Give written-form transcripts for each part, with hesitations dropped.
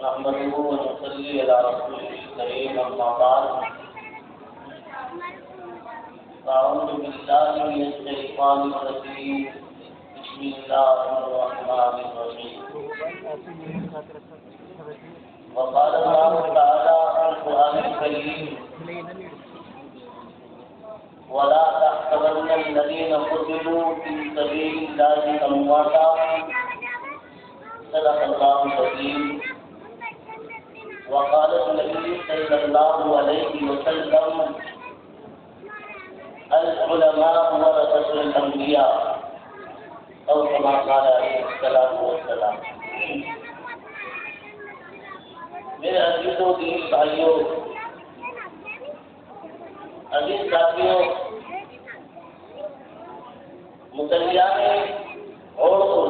نحمده ونصلي على رسوله الكريم أما بعد أعوذ بالله من الشيطان الرجيم بسم الله الرحمن الرحيم وقال الله تعالى في القرآن الكريم ولا تحسبن الذين قتلوا في سبيل الله أمواتا صدق الله العظيم وقال النبي صلى الله عليه وسلم العلماء ورثة الأنبياء أو كما قال عليه الصلاة والسلام. میرے عزیزوں دین بھائیوں عزیز ساتھیوں مسلیان اردو،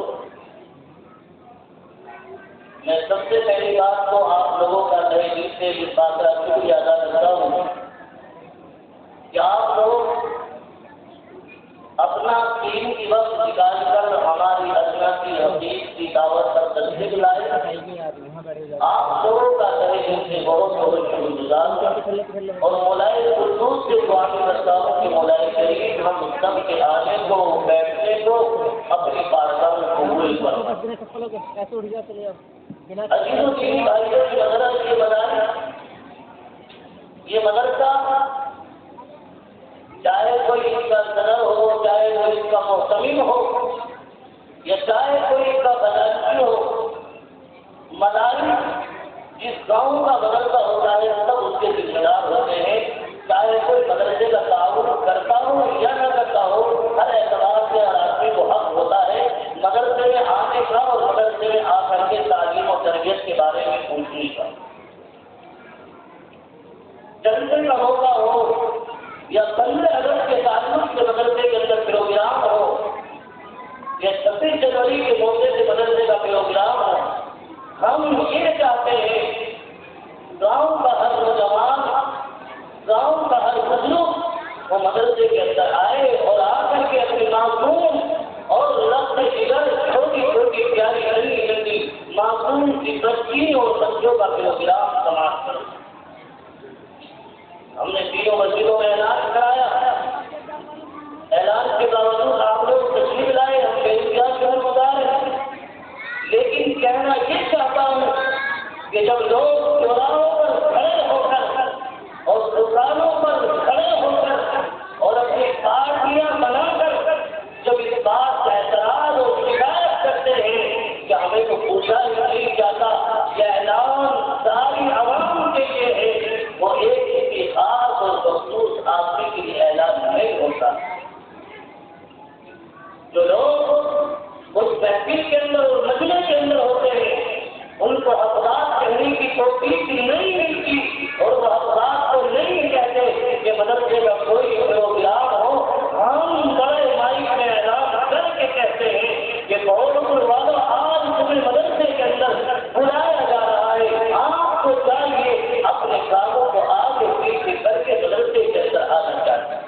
میں سب سے پہلی بات تو آپ لوگوں کا تہہ دل سے اس بات کا شکریہ ادا کرتا ہوں کہ آپ لوگ اپنا قیمتی وقت نکال کر ہماری اجنا کی حقیق کی دعوت پر تشریف لائے. آپ لوگوں کا تہہ دل سے بہت بہت شکر گزار ہوں اور مولائے قدوس سے دعا کرتا ہوں کہ مولائے کریم ہم سب کے آنے کو بیٹھنے کو اپنی بارگاہ میں قبول فرمائے. عزیزوں کی بھائیوں کی حضرت یہ مدرسہ چاہے کوئی اس کا صدر ہو، چاہے کوئی اس کا محتمم ہو، یا چاہے کوئی اس کا بدلتی ہو، مدارس جس گاؤں کا مدرسہ ہوتا ہے سب اس کے ذمہ دار ہوتے ہیں. چاہے کوئی مدرسے کا تعاون کرتا ہو یا نہ کرتا ہو، ہر اعتبار سے ہر آدمی کو حق ہوتا ہے مدرسے میں آنے کا اور مدرسے میں آ کر کے تعلیم و تربیت کے بارے میں پوچھنے کا. جلسے کا موقع ہو یا 15 اگست کے تعلق سے مدرسے کے اندر پروگرام ہو یا 26 جنوری کے موقع سے مدرسے کا پروگرام ہو، ہم یہ چاہتے ہیں گاؤں کا ہر نوجوان، گاؤں کا ہر بزرگ وہ مدرسے کے اندر آئے اور آ کر کے اپنے معصوم اور رقص جگر چھوٹی چھوٹی پیاری ننھی ننھی معصوم کی بچی اور بچوں کا پروگرام سماعت کرے. ہم نے تینوں مسجدوں میں اعلان کرایا، اعلان کے باوجود آپ لوگ تشریف لائے، ہم بے انتہا شکر گزار ہیں. لیکن کہنا یہ چاہتا ہوں کہ جب لوگ چوراہوں پر کھڑے ہو کر اور دکانوں پر کھڑے ہو کر اور اپنی پارٹیاں بنا کر جب اس بات کا اعتراض اور شکایت کرتے ہیں کہ ہمیں تو پوچھا ہی نہیں جاتا، یہ اعلان ساری عوام کے لیے ہے، وہ ایک کسی خاص اور مخصوص آدمی کے لیے اعلان نہیں ہوتا. جو لوگ اس محفل کے اندر اور مجلس کے اندر ہوتے ہیں ان کو حق بات کہنے کی توفیق نہیں ملتی اور وہ حق بات کو نہیں کہتے کہ مدرسے کا کوئی پروگرام ہو. ہم بڑے مائک میں اعلان کر کے کہتے ہیں کہ بہت والوں آج تمہیں مدرسے کے اندر بلایا جا رہا ہے، آپ کو چاہیے اپنے کاموں کو آگے پیچھے کر کے مدرسے کے اندر آنا چاہیے.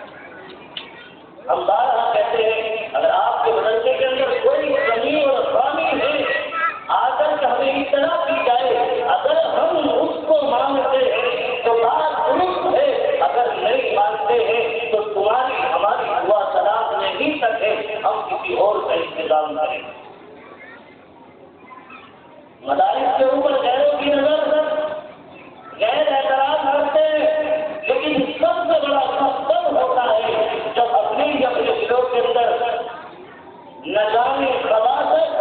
ہم بارہا کہتے ہیں اگر آپ کے مدرسے کے اندر کوئی کمی اور خامی ہے آ کر کے ہمیں اطلاع کی جائے. اگر ہم اس کو مانتے ہیں تو بات درست ہے، اگر نہیں مانتے ہیں تو تمہاری ہماری دعا سلام نہیں تک ہے، ہم کسی اور کا انتظام کریں. مدارس کے اوپر غیروں کی نظر غیر اعتراض کرتے ہیں، لیکن سب سے بڑا تب ہوتا ہے جب اپنے دلوں کے اندر نہ جانے خباثت،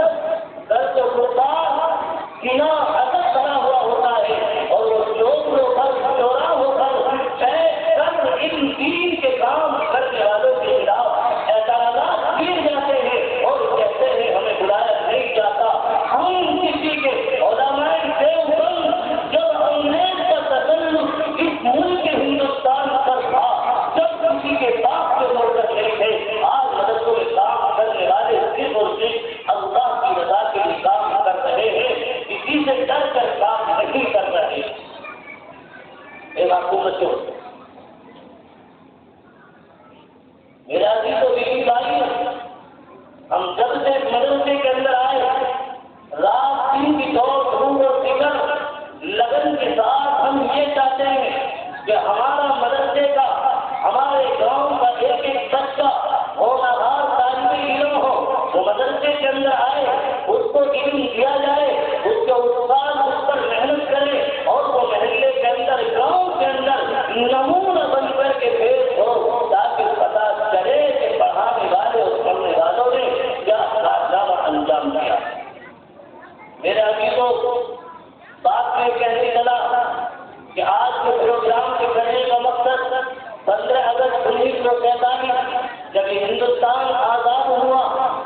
درد و غبار، کینہ، حسد بنا ہوا ہوتا ہے اور وہ لوگ چورا ہو کر ان دین کے کام کرنے والوں کے خلاف اعتراضات کیے جاتے ہیں اور کہتے ہیں ہمیں بلایا نہیں جاتا. ہم کسی کے علماء دیوبند جب انگریز کا تسلط اس ملک ہندوستان پر تھا، جب کسی کے باپ کے مرکز نہیں تھے، آج مدرسوں میں کام کرنے والے صرف اور صرف اللہ کی رضا کے لیے کام کر رہے ہیں، کسی سے ڈر کر کام نہیں کر رہے. ایک حکومت جو میرا بھی تو بیوی بھائی ہم جب سے مدرسے علم دیا جائے، اس کے استاد اس پر محنت کرے اور وہ محلے کے اندر، گاؤں کے اندر نمونہ بن کر کے پیش ہو، تاکہ پتہ چلے کہ پڑھانے والے اور پڑھنے والوں نے کیا کارنامہ انجام دیا۔ میرے عزیزوں، بات میں کہنے چلا کہ آج کے پروگرام کے کرنے کا مقصد 15 اگست 1947 جب ہندوستان آزاد ہوا،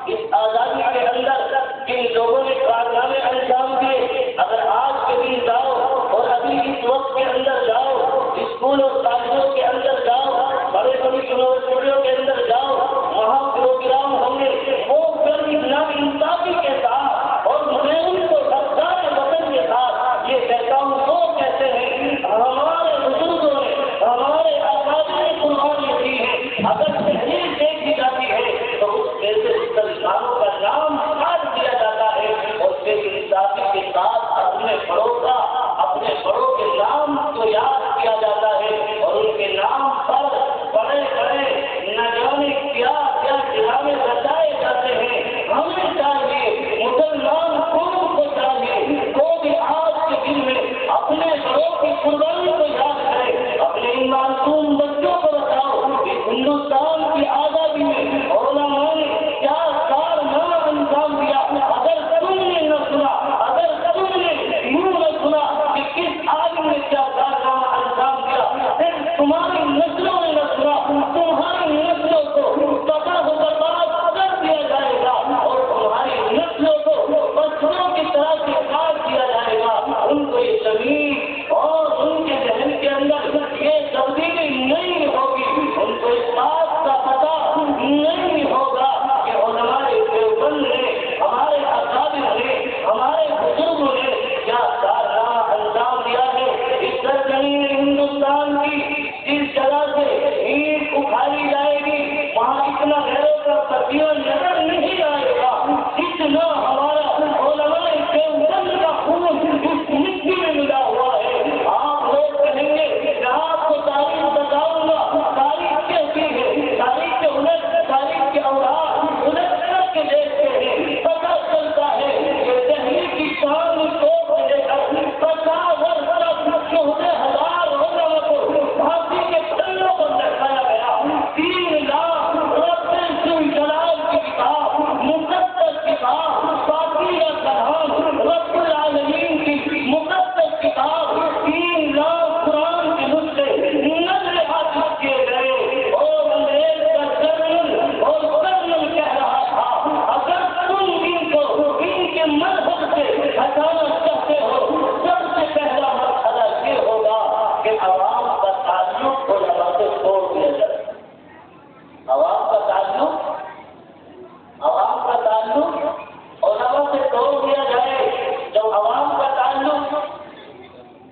اس آزادی کے اندر جن لوگوں نے کارنامے انجام دیے، اگر آج کے دن جاؤ اور ابھی اس وقت کے اندر جاؤ، اسکول اور کالجوں کے اندر جاؤ، بڑے بڑی یونیورسٹیوں کے اندر جاؤ، وہاں پروگرام ہوں گے، وہ انصافی کے ساتھ اور ان کو سرکار وطن کے ساتھ یہ کہتا ہوں، وہ کہتے ہیں ہمارے بزرگوں نے، ہمارے آزادی نے قربانی دی ہے، اگر تحریر دیکھی جاتی ہے تو اس میں سے مسلمانوں کا نام یاد کیا جاتا ہے اور پھر انصافی کے ساتھ اپنے بڑوں کے نام کو یاد کیا جاتا ہے اور ان کے نام پر بڑے بڑے نہ جانے کیا کیا ڈرامے رچائے جاتے ہیں۔ ہمیں چاہیے، مسلمان قوم کو چاہیے، وہ بھی آج کے دن میں اپنے بڑوں کی قربانی کو یاد کرے، اپنے ان معصوم بچوں کو بتاؤ کہ ہندوستان کی آزادی میں علماء نے کیا کارنامہ انجام دیا۔ اگر تم نے نہ سنا، اگر تم نے منہ نہ سنا کہ کس عالم نے کیا کارنامہ انجام دیا، پھر تمہاری نسلوں نے نہ سنا، تمہاری نسلوں کو تباہ و برباد کر دیا جائے گا اور تمہاری نسلوں کو پتھروں کی طرح سے کاٹ دیا جائے گا۔ ان کو یہ زمین اور ان کے ذہن کے اندر یہ تبدیلی نہیں ہوگی، ان کو اس بات کا پتہ نہیں ہوگا کہ علماء دیوبند نے، ہمارے اکابر نے، ہمارے بزرگوں نے کیا کارنامہ انجام دیا ہے۔ اس سرزمین ہندوستان کی جس جگہ سے اینٹ اکھاڑی جائے گی، وہاں اتنا غیروں کا تقریباً نظر نہیں آئے گا جتنا ہمارا علماء دیوبند کا خون اس مٹی میں ملا ہوا ہے۔ آپ لوگ کہیں گے کہ آپ کو تاریخ بتاؤں گا، تاریخ کیسی ہے، تاریخ کے الٹ، تاریخ کے اوراق الٹ کر کے دیکھتے ہیں، پتہ چلتا ہے کہ دہلی کی شان توپ لے کر 50 برس تک 14,000 علماء کو پھانسی کے پھندوں پر لٹکایا گیا۔ 3 لاکھ رب الجلال کی کتاب، مقدس کتاب، پاکیزہ کلام، رب العالمین کی مقدس کتاب، 3 لاکھ قرآن کے نسخے نظر حاصل کیے گئے اور انگریز کا جنرل اور کرنل کہہ رہا تھا، اگر تم ان کو ان کے مذہب سے ہٹانا چاہتے ہو، سب سے پہلا مرحلہ یہ ہوگا کہ عوام کا تعلق علماء سے چھوڑ دیا جائے۔ عوام کا تعلق علماء سے توڑ دیا جائے۔ جب عوام کا تعلق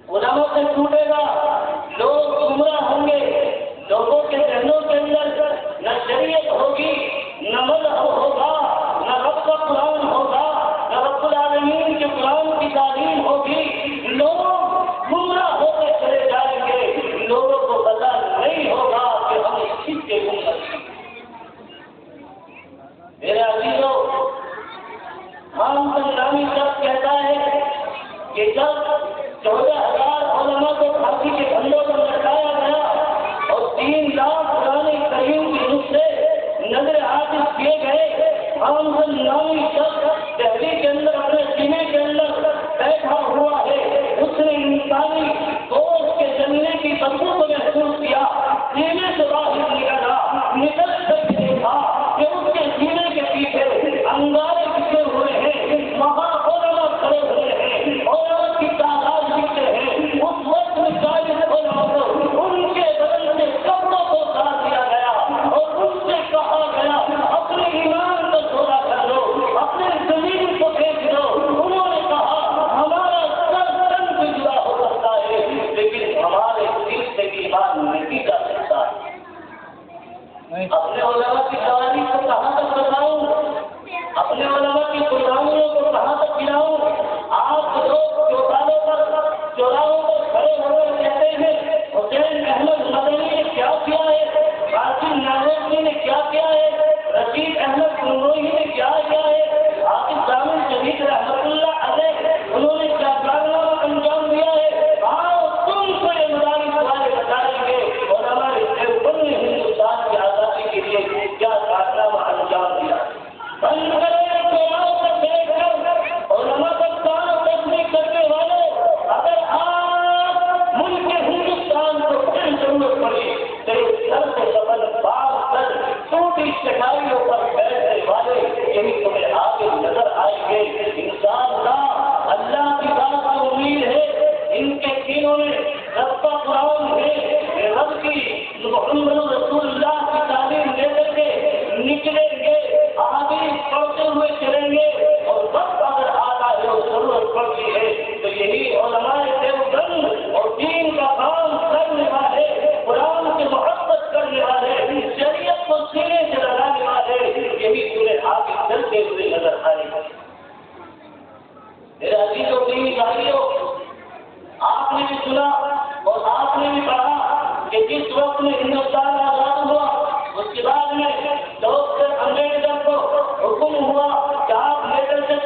علماء سے ٹوٹے گا، لوگ گمراہ ہوں گے، لوگوں کے ذہنوں کے اندر نہ شریعت ہوگی، نہ مذہب ہوگا، نہ رب کا قرآن ہوگا، نہ رب العالمین کے قرآن کی تعلیم ہوگی، لوگ گمراہ ہوتے چلے جائیں گے، لوگوں کو پتہ نہیں ہوگا کہ ہم اس چیز کے گمراہ ہیں۔ میرے عزیزوں، ہم نامی شخص کہتا ہے کہ جب 14,000 علماء کو پھانسی کے پھندوں پر لٹکایا گیا اور 3 لاکھ قرآن کریم کی نسخے نظر حاصل کیے گئے، ہم نامی شخص دہلی کے اندر اپنے سینے کے اندر بیٹھا ہوا ہے، اس نے انسانی گوشت کے جلنے کی بدبو کو محسوس کیا، سینے سے باہر نکل کر کے دیکھا کہ اس کے سینے کے پیچھے انگارے بچھے ہوئے ہیں، وہاں علماء کھڑے ہوئے ہیں، علماء کی تعداد لکھتے ہیں۔ اس وقت 40 علماء کو ان کے بدن سے کپڑوں کو اتار دیا گیا اور ان سے کہا گیا اپنے ایمان کو تھوڑا کر لو، اپنے زمین کو دیکھ لو۔ انہوں نے کہا ہمارا سر تن سے جدا ہو سکتا ہے لیکن ہمارے دل سے ایمان نہیں جا سکتا۔ اپنے علماء کی تاریخ کو کہاں تک بتاؤں، اپنے علماء کی قربانیوں کو کہاں تک گراؤں؟ آپ لوگ چوراہوں پر کھڑے ہو کر کہتے ہیں حسین احمد مدنی نے کیا کیا ہے، قاسم نانوتوی نے کیا کیا ہے، رشید احمد گنگوئی نے کیا کیا ہے، حافظ جامع شہید رحمۃ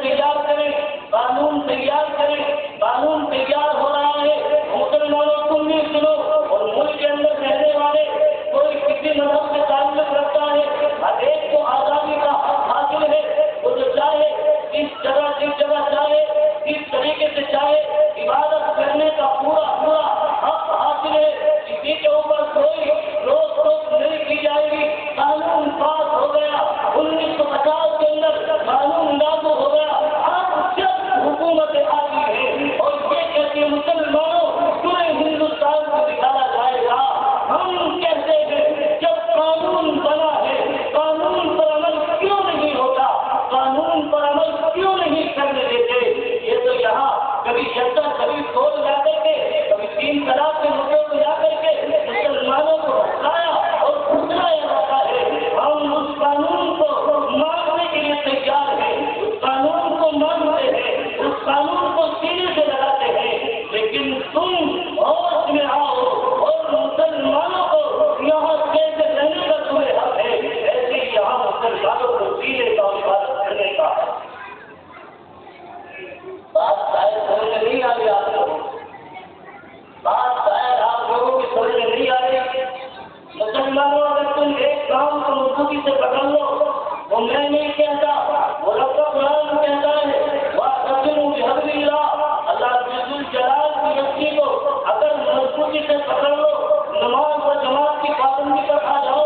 تیار کریں، قانون تیار کریں، قانون تیار ہو رہا ہے، مسلمانوں تم بھی سنو، اور ملک کے اندر رہنے والے کوئی کسی مذہب سے تعلق رکھتا ہے، ہر ایک کو آزادی کا حق حاصل ہے، وہ جو چاہے جس جگہ چاہے جس طریقے سے چاہے عبادت کرنے کا پورا حق حاصل ہے، کسی کے اوپر کوئی روک ٹوک نہیں کی جائے گی۔ قانون پاس ہو گیا 1950 کے اندر، قانون لاگو ہو گیا، اب جب حکومت آ گئی ہے اور یہ کہتی ہے مسلمانوں پورے ہندوستان کو دکھایا جائے گا، ہم کہتے ہیں جب قانون بنا ہے قانون پر عمل کیوں نہیں ہوتا، قانون پر عمل کیوں نہیں کرنے دیتے؟ یہ تو یہاں کبھی شدت کبھی کھول جا کر کے کبھی 3 طلاق کے مدعے کو جا کر کے مسلمانوں کو ہٹایا اور پھسلایا جاتا ہے۔ ہم اس قانون کو ماننے کے لیے تیار ہیں، اس قانون کو مانتے ہیں، اس قانون کو سینے سے لگاتے ہیں، لیکن تم ہوش میں آؤ اور مسلمانوں کو یہاں کیسے رہنے کا تمہیں حق ہے، ایسے ہی یہاں مسلمانوں کو سینے کا اور عبادت کرنے کا ہے۔ بات شاید سمجھ میں نہیں آ رہی آپ لوگوں کو، بات شاید آپ لوگوں کی سمجھ میں نہیں آ رہی۔ مسلمانوں اگر تم ایک کام کو مضبوطی سے پکڑ لو، وہ میں نہیں کہتا، وہ رب کا قرآن کہتا ہے، وَاعْتَصِمُوا بِحَبْلِ اللَّهِ، اللہ جل الجلال کی رسی کو اگر مضبوطی سے پکڑ لو، نماز و جماعت کی پابندی پر آ جاؤ،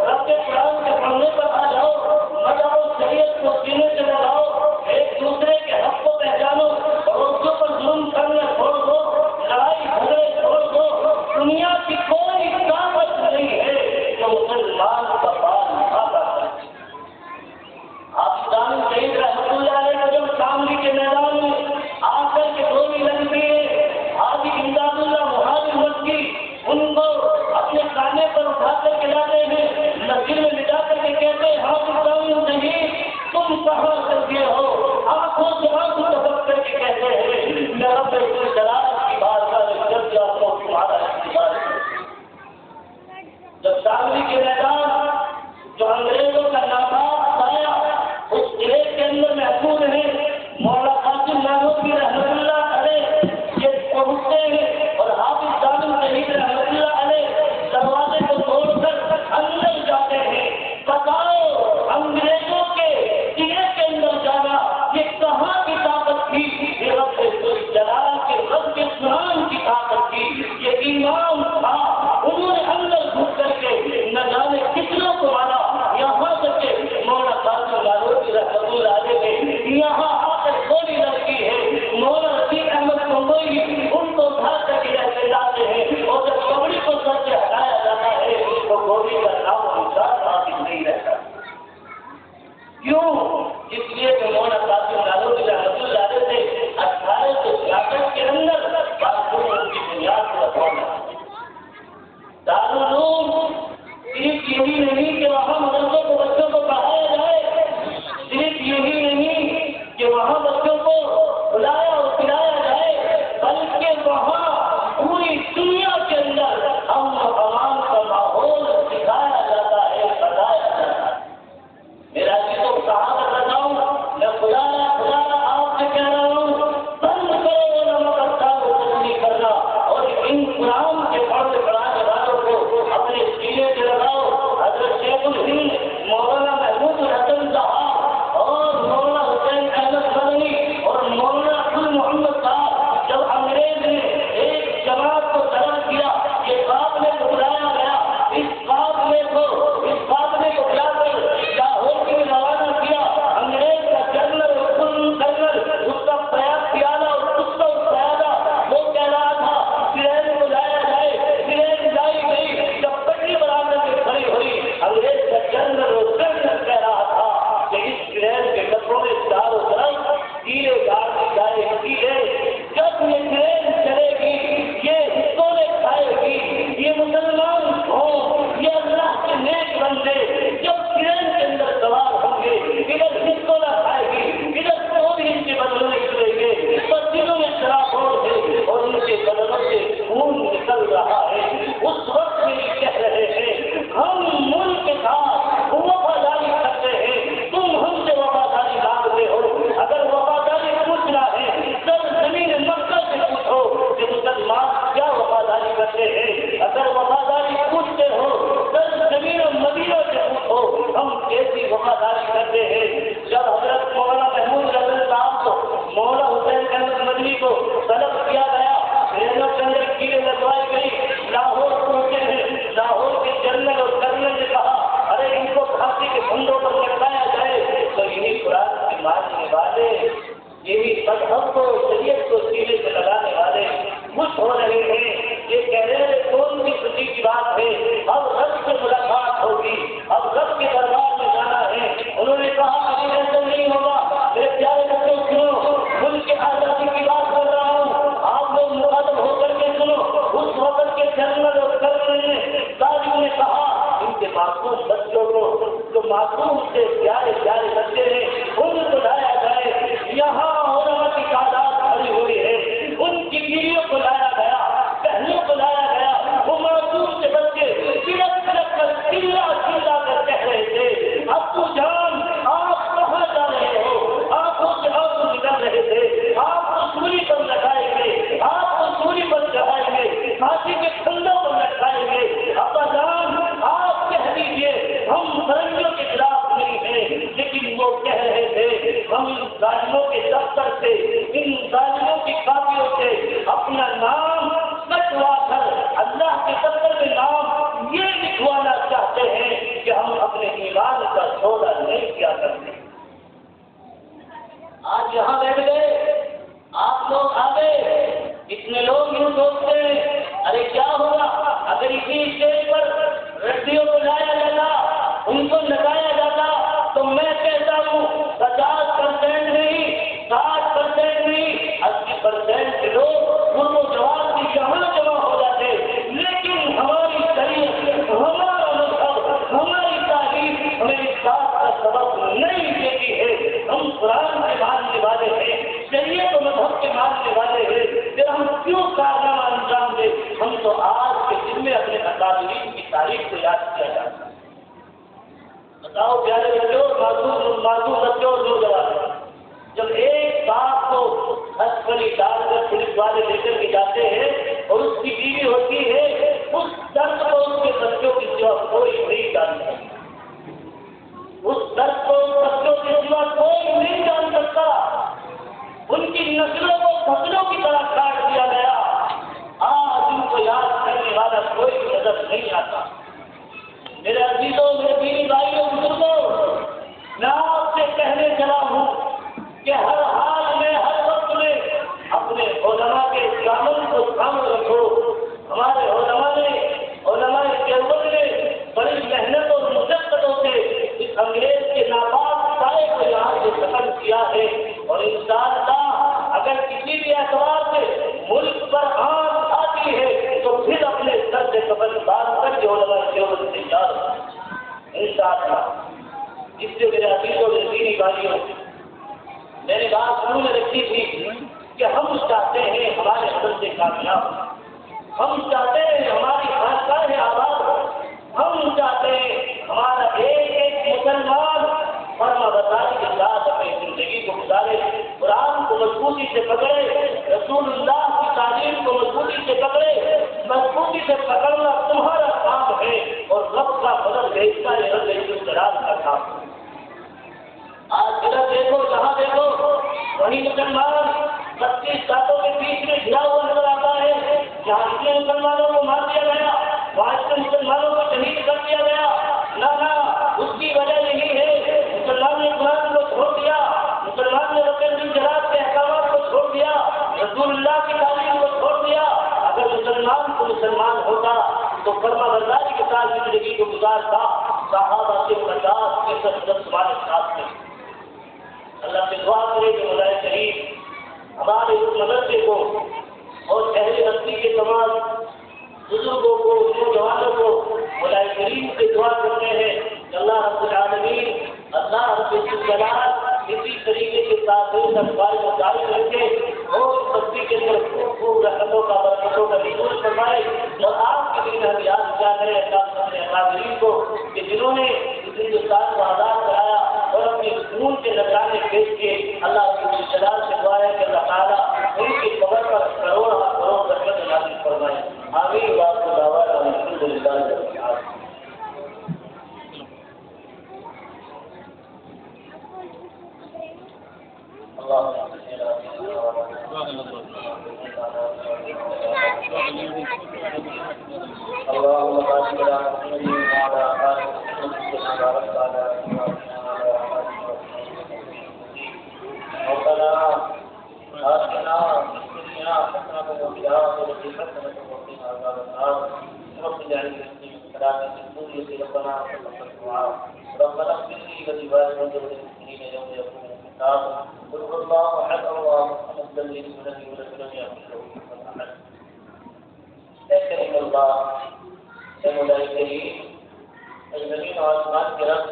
رب کے قرآن کے پڑھنے پر آ جاؤ، مذہب و شریعت کو سینے سے لگاؤ، ایک دوسرے کے حق کو پہچانو اور اس کے اوپر ظلم کرنا چھوڑ دو، لڑائی جھگڑے چھوڑ دو، دنیا کی کوئی طاقت نہیں ہے جو مسلمان کا بال اٹھا ہے۔ آپ جان شہید رحمۃ اللہ علیہ کا جب شاملی کے میدان میں آ کر کے گولی لگتی ہے، حاجی امداد اللہ مہاجر مسجد ان کو اپنے کانے پر اٹھا کر کے لاتے ہیں، مسجد میں لٹا کر کے کہتے ہیں حاجی نہیں تم کہاں کر گئے ہو، آنکھوں سے آنکھ ٹپک کر کے کہتے ہیں میں رب الجلال کی بارگاہ میں جب جاتا ہوں تمہارا انتظار کرتا ہوں۔ جب شاملی کے میدان جو انگریزوں کا ناپاک آیا اس قلعے کے اندر محفوظ ہے، مولانا قاسم نانوتوی رحمۃ اللہ علیہ یہ پہنچتے ہیں اور حافظ دامن شہید رحمۃ اللہ علیہ دروازے کو توڑ کر اندر جاتے ہیں۔ بتاؤ انگریزوں کے قلعے کے اندر جانا یہ کہاں کی طاقت تھی؟ یہ رب الجلال کے رب کے قرآن کی طاقت تھی، یہ ایمان تھا، انہوں نے اندر گھس کر کے نہ جانے کتنوں کو مارا، یہاں تک کہ مولانا قاسم نانوتوی رحمۃ اللہ علیہ نے یہاں آ کر گولی لگتی ہے، مولانا رفیق احمد گنگوئی ان کو اٹھا کر کے ایسے لاتے ہیں اور جب کبڑی کو سر سے ہٹایا جاتا ہے تو گولی کا نام و نشان حاصل نہیں رہتا۔ کیوں؟ اس لیے کہ مولانا قاسم نانوتوی رحمۃ اللہ علیہ سے 1866 کے اندر قانون کی بنیاد پر رکھوانا۔ دارالعلوم صرف یہی نہیں کہ وہاں مدرسوں کو بچوں کو پڑھایا جائے، صرف یہی نہیں کہ وہاں بچوں کو بلایا اور پلایا جائے، بلکہ وہاں پوری دنیا کے اندر امن و امان کا ماحول سکھایا جاتا ہے، بتایا جاتا ہے۔ میرا جی کو کہاں پر بتاؤں، میں خدا آپ سے کہہ رہا ہوں بند کرو وہ نمک اچھا روشنی کرنا اور ان قرآن کے پڑھانے والوں کو اپنے سینے سے لگاؤ۔ حضرت شیخ الہند مولانا محمود الحسن صاحب اور مولانا حسین احمد مدنی اور مولانا عبد محمد صاحب جب انگریز نے مذہب کو شریعت کو سینے سے لگانے والے خوش ہو رہے ہیں. یہ کہہ رہے ہیں کون سی خوشی کی بات ہے, اب رب سے ملاقات ہوگی, اب رب کے دربار میں جانا ہے. انہوں نے کہا ابھی ایسا نہیں ہوگا. میرے پیارے بچوں سنو, ملک کی آزادی کی بات کر رہا ہوں, آپ لوگ مخاطب ہو کر کے سنو. اس وقت کے جنرل اور کرنل نے تاجر نے کہا ان کے معصوم بچوں کو جو معصوم سے پیارے پیارے بچے ہیں ان کو لایا جائے. یہاں علماء کی تعداد کھڑی ہوئی ہے, ان کی بیویوں کو لایا گیا, بہنوں کو لایا گیا. وہ معصوم سے بچے تلک تلک کر چلا چلا کر کہہ رہے تھے ابو جان آپ کہاں جا رہے ہو, آپ اس جگہ کو نکل رہے تھے, آپ کو سوری پر لگائیں گے, آپ کو سوری پر چڑھائیں گے, پھانسی کے کندھوں پر لٹکائیں گے. ابا جان آپ کہہ دیجیے ہم فرنگیوں کے خلاف نہیں ہیں, لیکن وہ کہہ رہے تھے ہم ان ظالموں کے دفتر سے, ان ظالموں کی کاپیوں سے اپنا نام کٹوا کر اللہ کے دفتر میں نام یہ لکھوانا چاہتے ہیں کہ ہم اپنے ایمان کا سودا نہیں کیا کرتے. آج یہاں بیٹھ گئے, آپ لوگ آ گئے, اتنے لوگ یوں سوچتے ہیں ارے کیا ہوگا اگر اسی اسٹیج پر رڈیوں کو لایا جاتا, ان کو لگایا جاتا تو میں کہتا ہوں 50% نہیں, 60% نہیں, 80% لوگ اردو جواب کی جہاں جمع ہو جاتے. لیکن ہماری شریعت, ہمارا مذہب, ہماری تاریخ ہمیں اس بات کا سبب نہیں دیتی ہے. ہم قرآن کے ماننے والے ہیں, شریعت و مذہب کے ماننے والے ہیں, پھر ہم کیوں کارنامہ انجام دیں؟ ہم تو آج کے دن میں اپنے اکابرین کی تاریخ کو یاد کیا جاتا ہے. بتاؤ پیارے بچوں, معصوم بچوں اور نوجوان, جب ایک باپ کو ہسپتالی ڈال کر پولیس والے لے کر کے جاتے ہیں اور اس کی بیوی ہوتی ہے, اس درد کو اس کے بچوں کی سوا کوئی نہیں جان سکتا. اس درد کو ان بچوں کے سوا کوئی نہیں جان سکتا. ان کی نسلوں کو فصلوں کی طرح کاٹ دیا گیا. آج ان کو یاد کرنے والا کوئی نظر نہیں آتا. میرے عزیزوں, میرے دینی بھائیوں, بزرگوں, میں آپ سے کہنے چلا ہوں کہ ہر حال میں, ہر وقت میں اپنے علماء کے دامن کو تھامے رکھو. ہمارے علماء نے, علماء دیوبند نے بڑی محنت اور مشقتوں سے اس انگریز کے ناپاک سائے کو یہاں سے ختم کیا ہے, اور انشاءاللہ اگر کسی بھی اعتبار سے ملک پر آنچ آتی ہے تو پھر اپنے سر سے قبل باندھ کر جو علماء دیوبند سے یاد انشاءاللہ. اس سے میرے عزیزوں, میرے دینی بھائیوں, میں نے بات شروع میں رکھی تھی کہ ہم چاہتے ہیں ہمارے حضرت سے کامیاب, ہم چاہتے ہیں ہماری خانقاہیں آباد ہو, ہم چاہتے ہیں ہمارا ایک ایک مسلمان فرما برداری کے ساتھ اپنی زندگی کو گزارے, قرآن کو مضبوطی سے پکڑے, رسول اللہ کی تعلیم کو مضبوطی سے پکڑے. مضبوطی سے پکڑنا تمہارا کام ہے اور رب کا فضل بھیجنا یہ رب الجلال کا کام ہے. آج ادھر دیکھو, جہاں دیکھو وہی مسلمان 32 ساتوں کے بیچ میں گھرا ہوا نظر آتا ہے. جہاں اتنے مسلمانوں کو مار دیا گیا, وہاں اتنے مسلمانوں کو شہید کر دیا گیا. نہ اس کی وجہ یہی ہے مسلمان نے قرآن کو چھوڑ دیا, مسلمان نے رب الجلال کے احکامات کو چھوڑ دیا, رسول اللہ کی تعلیم کو چھوڑ دیا. اگر مسلمان کو مسلمان ہوتا تو فرما برداری کے ساتھ زندگی کو گزارتا. صحابہ کے 50% ہمارے ساتھ میں. اللہ سے دعا کرے کہ مولا شریف ہمارے اس مدرسے کو اور اہل بستی کے تمام بزرگوں کو, نوجوانوں کو مولا شریف سے دعا کرتے ہیں کہ اللہ رب العالمین, اللہ رب الجلال اسی طریقے کے ساتھ کو جاری رکھے اور اس بستی کے اندر خوب خوب رحمتوں کا, برکتوں کا نزول فرمائے. اور آپ کے دن ہم یاد کیا کریں اپنے اکابرین کو کہ جنہوں نے اس ہندوستان کو آزاد کرایا اور اپنے خون کے نذرانے پیش کیے. اللہ کے جلال سے دعا ہے کہ اللہ تعالیٰ ان کی قبر پر کروڑ رحمت نازل فرمائے. آمین. بات کو دعوت الحمدللہ. اللهم بارك على محمد وعلى آل محمد كما باركت على إبراهيم وعلى آل إبراهيم. ربنا وفي الآخرة حسنة وقنا عذاب النار رب اجعلني من صلاة الدنيا ربنا وتقبل دعاء ربنا اغفر لي ولوالدي وللمؤمنين يوم يقوم الحساب قل هو الله أحد الله الصمد لم يلد ولم يولد ولم يكن له كفوا أحد. اے کریم اللہ، اے مولا کریم، اے زمین و آسمان کے رب،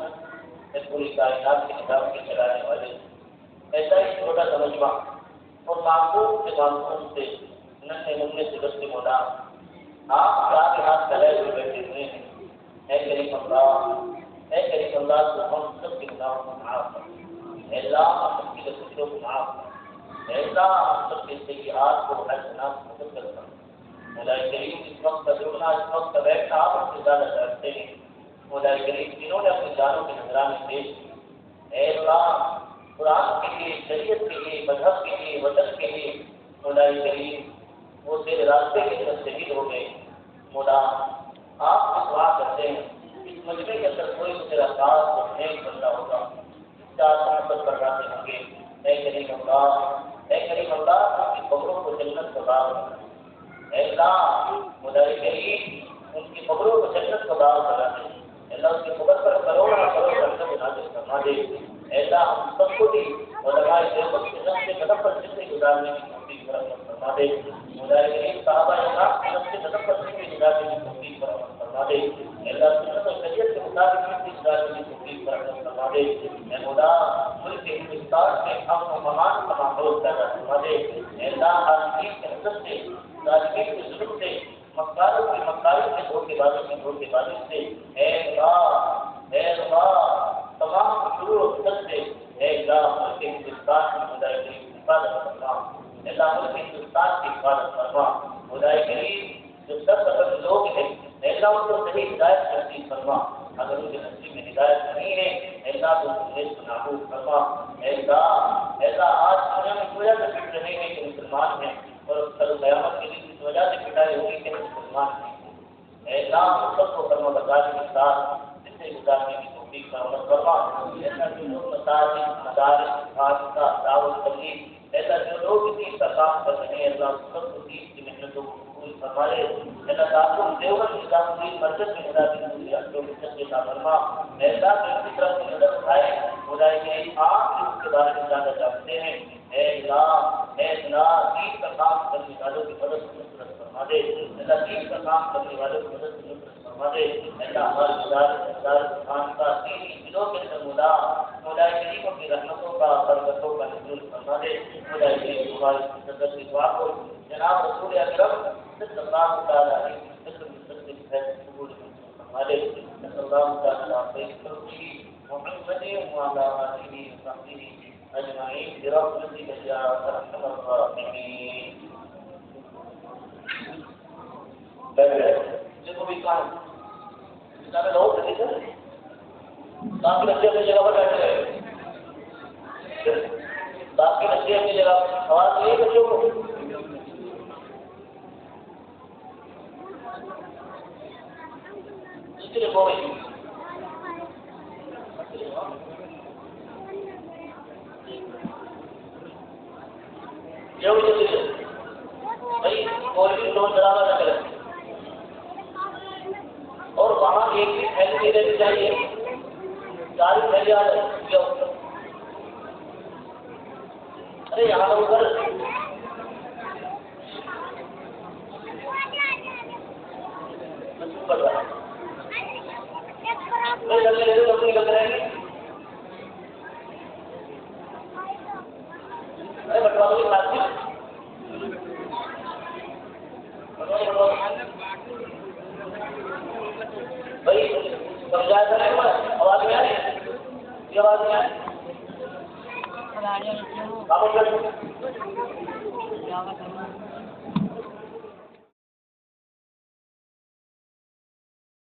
اے پوری کائنات کے نظام کے چلانے والے، ایسا ہی چھوٹا سا مجمع اور معقول سے معصوم سے ننھے منھے سے بچے مولا آپ کے ہاتھ گلے ہوئے بیٹھے ہوئے ہیں. اے کریم اللہ، اے کریم اللہ، تو ہم سب کے گناہوں کو معاف کر. اے اللہ، ہم سب کی غلطیوں کو معاف کر. اے اللہ، ہم سب کے سیئات کو ہر گناہ سے مقدر کر. مولا کریم، اس وقت کا جھکنا، اس وقت کا بیٹھنا آپ ہم سے زیادہ چاہتے ہیں. مولا کریم، جنہوں نے اپنی جانوں کے نذرانے پیش کی، اے اللہ، قرآن کے لیے، شریعت کے لیے، مذہب کے لیے، وطن کے لیے، مولا کریم وہ تیرے راستے کے اندر شہید ہو گئے. مولا آپ سے دعا کرتے ہیں اس مجمع کے اندر کوئی تیرا خاص اور نیک بندہ ہوگا، چار محبت پر راضی ہوں گے. اے کریم اللہ، اے کریم اللہ، ان کی قبروں کو جنت کا باغ بنا. اے اللہ، مولا کریم ان کی قبروں کو جنت کا باغ بنا دے. اللہ اس کی قبر پر کروڑوں کروڑ رحمت نازل فرما دے. اے اللہ، ہم سب کو بھی علماء دیوبند کے نقش قدم پر زندگی گزارنے کی توفیق رحمت فرما دے. مولا کریم صحابہ کرام کے نقش قدم پر زندگی گزارنے کی توفیق رحمت فرما دے. اے اللہ، سنت و شریعت کے مطابق زندگی گزارنے کی توفیق رحمت فرما دے. اے مولا، ملک ہندوستان میں امن و امان کا ماحول پیدا فرما دے. اے اللہ، عالمین کے حسد سے، ظالمین کے ظلم سے، مکاروں کے دھوکے بازی سے، اے اللہ، اے اللہ، تمام شرور و فتن سے، اے اللہ، ملک ہندوستان کی خدا کریم حفاظت فرما. اے اللہ، ملک ہندوستان کی حفاظت فرما. خدا کریم جو سب لوگ ہیں، اے اللہ ان کو صحیح ہدایت نصیب فرما. اگر ان کے نصیب میں ہدایت نہیں ہے، اے اللہ تو انہیں نابود فرما. اے اللہ، آج دنیا میں وجہ سے پٹ رہے ہیں کہ مسلمان ہیں، اور کل قیامت کے دن اس وجہ سے پٹائی ہوگی کہ مسلمان نہیں ہیں. اے اللہ، ہم سب کو فرما برداری کے ساتھ زندگی گزارنے کی توفیق فرما فرما. ایسا جو لوگ مساجد، مدارس، حادثہ، دعوت تبلیغ، ایسا جو لوگ دین کا کام کر رہے ہیں، اللہ سب کو دین کی محنتوں کو قبول فرما لے. اللہ تعالیٰ دیوبند نظام الدین مرکز میں نظام جو عطا فرما. اے اللہ، ان کی طرف سے نظر اٹھائے. خدا کہ آپ اس کے بارے میں زیادہ جانتے ہیں. اے اللہ، دین کا کام کرنے والوں کی مدد سے نصرت فرما دے. اللہ، دین کا کام کرنے والوں کی مدد سے نصرت فرما دے. اللہ، ہمارے خان کا دینی دلوں کے اندر مولا کریموں کی رحمتوں کا، برکتوں کا نزول فرما دے. مولا کریم ہماری صدر کی دعا کو جناب رسول اکرم صلی اللہ تعالیٰ علیہ وسلم قبول فرما دے. صلی اللہ تعالیٰ علیہ وسلم محمد وعلى آله وصحبه أجمعين برحمتك يا أرحم الراحمين. دیکھو بھی کام میں لوگ باقی بچے اپنی جگہ پر بیٹھے رہے. باقی بچے اپنی جگہ پر آواز نہیں بچوں کو. اس کے لیے بول رہی بھائی کوئی بھی لوگ ڈراوا نہ کرے، اور وہاں ایک بھی پھیلی نہیں رہنی چاہیے. ساری پھیلی آ جائے. ارے یہاں پر ادھر کر رہا ہے لگ رہے ہیں. ارے بٹوا دو بھائی سمجھایا تھا نہیں. آواز میں آئی؟ یہ آواز میں آئی؟